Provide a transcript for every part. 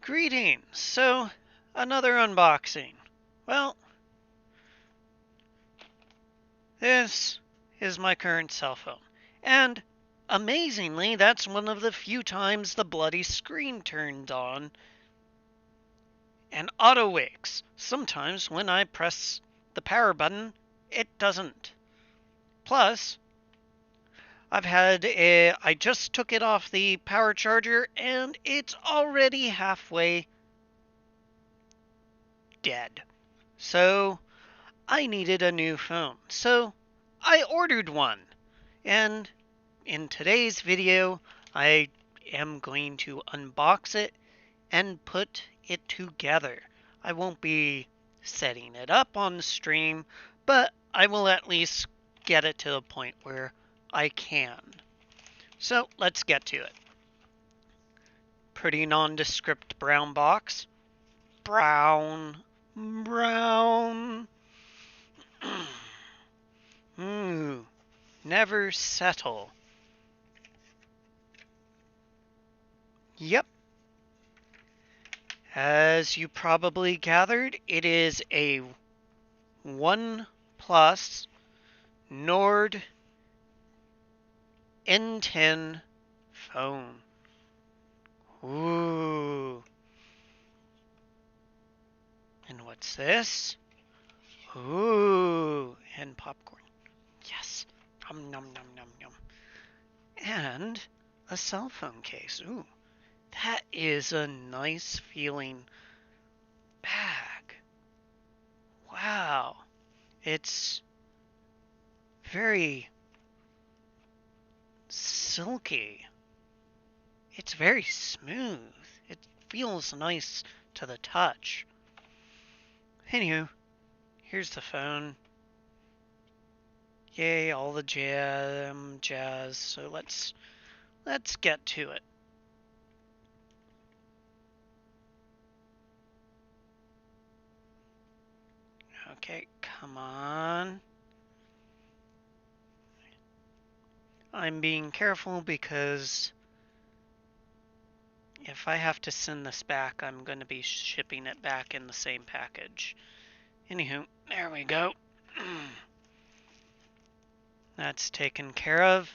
Greetings! So, another unboxing. Well, this is my current cell phone. And, amazingly, that's one of the few times the bloody screen turned on and auto-wakes. Sometimes when I press the power button, it doesn't. Plus, I just took it off the power charger and it's already halfway dead. So, I needed a new phone, so I ordered one. And in today's video, I am going to unbox it and put it together. I won't be setting it up on the stream, but I will at least get it to the point where I can. So let's get to it. Pretty nondescript brown box. Brown. Never settle. Yep. As you probably gathered, it is a OnePlus Nord N10 phone. Ooh. And what's this? Ooh. And popcorn. Yes. Nom nom nom nom nom. And a cell phone case. Ooh. That is a nice feeling bag. Wow. It's very silky. It's very smooth. It feels nice to the touch. Anywho, here's the phone. Yay, all the jazz. So let's get to it. Okay, come on. I'm being careful because if I have to send this back, I'm going to be shipping it back in the same package. Anywho, there we go. That's taken care of.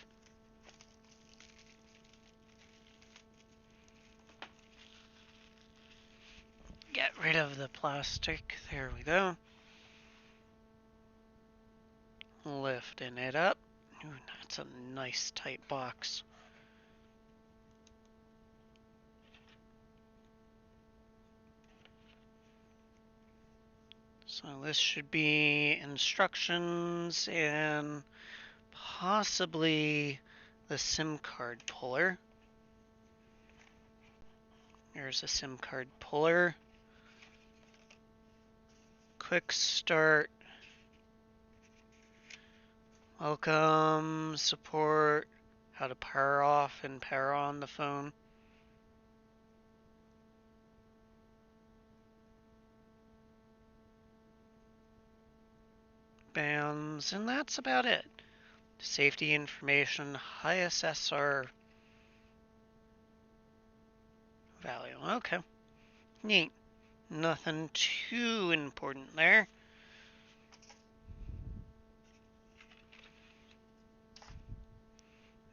Get rid of the plastic. There we go. Lifting it up. Ooh, that's a nice tight box. So this should be instructions and possibly the SIM card puller. There's a SIM card puller. Quick start. Welcome, support, how to power off and power on the phone. Bands, and that's about it. Safety information, high SSR value. Okay, neat. Nothing too important there.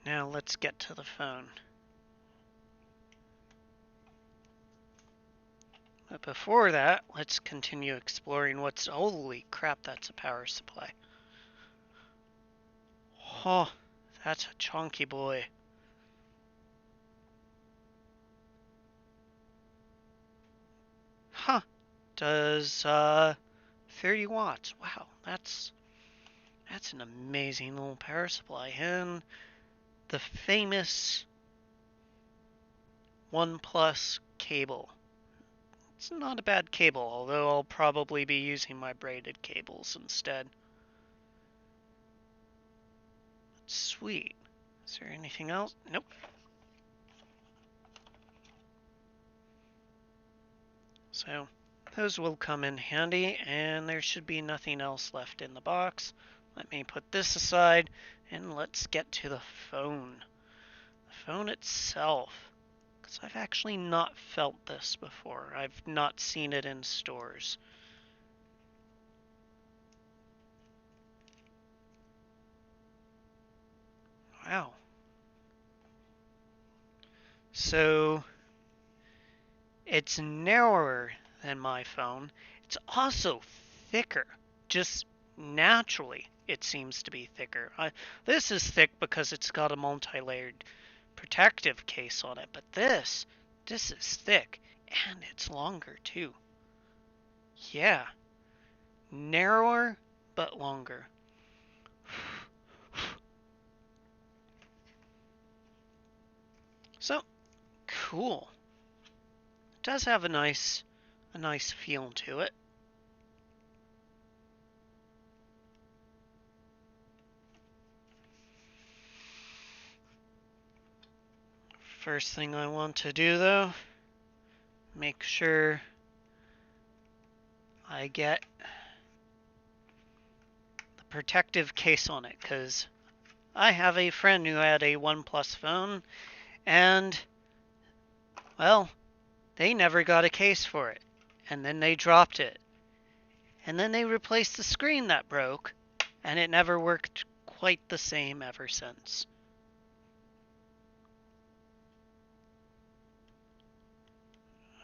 Now let's get to the phone. But before that, let's continue exploring what's... Holy crap, that's a power supply. Oh, that's a chunky boy. Huh. Does 30 watts. Wow, that's an amazing little power supply. And the famous OnePlus cable. It's not a bad cable, although I'll probably be using my braided cables instead. Sweet. Is there anything else? Nope. So those will come in handy, and there should be nothing else left in the box. Let me put this aside, and let's get to the phone. The phone itself. So I've actually not felt this before. I've not seen it in stores. Wow. So it's narrower than my phone. It's also thicker. Just naturally, it seems to be thicker. This is thick because it's got a multi-layered protective case on it, but this is thick, and it's longer too. Yeah, narrower but longer. So cool. It does have a nice feel to it. First thing I want to do though, make sure I get the protective case on it, because I have a friend who had a OnePlus phone, and, well, they never got a case for it. And then they dropped it. And then they replaced the screen that broke, and it never worked quite the same ever since.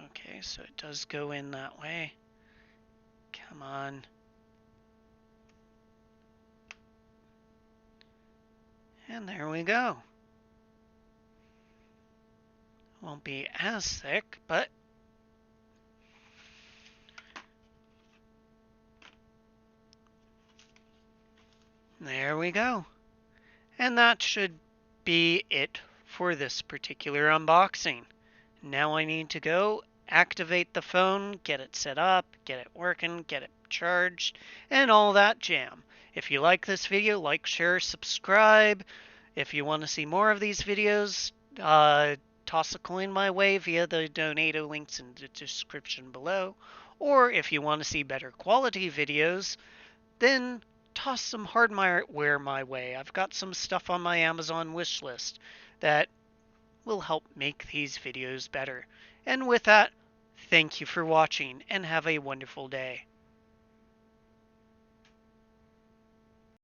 Okay, so it does go in that way. Come on. And there we go. Won't be as thick, but there we go. And that should be it for this particular unboxing. Now I need to go activate the phone, get it set up, get it working, get it charged, and all that jam. If you like this video, like, share, subscribe. If you want to see more of these videos, toss a coin my way via the donato links in the description below. Or if you want to see better quality videos, then toss some hardware my way. I've got some stuff on my Amazon wish list that will help make these videos better. And with that, thank you for watching and have a wonderful day.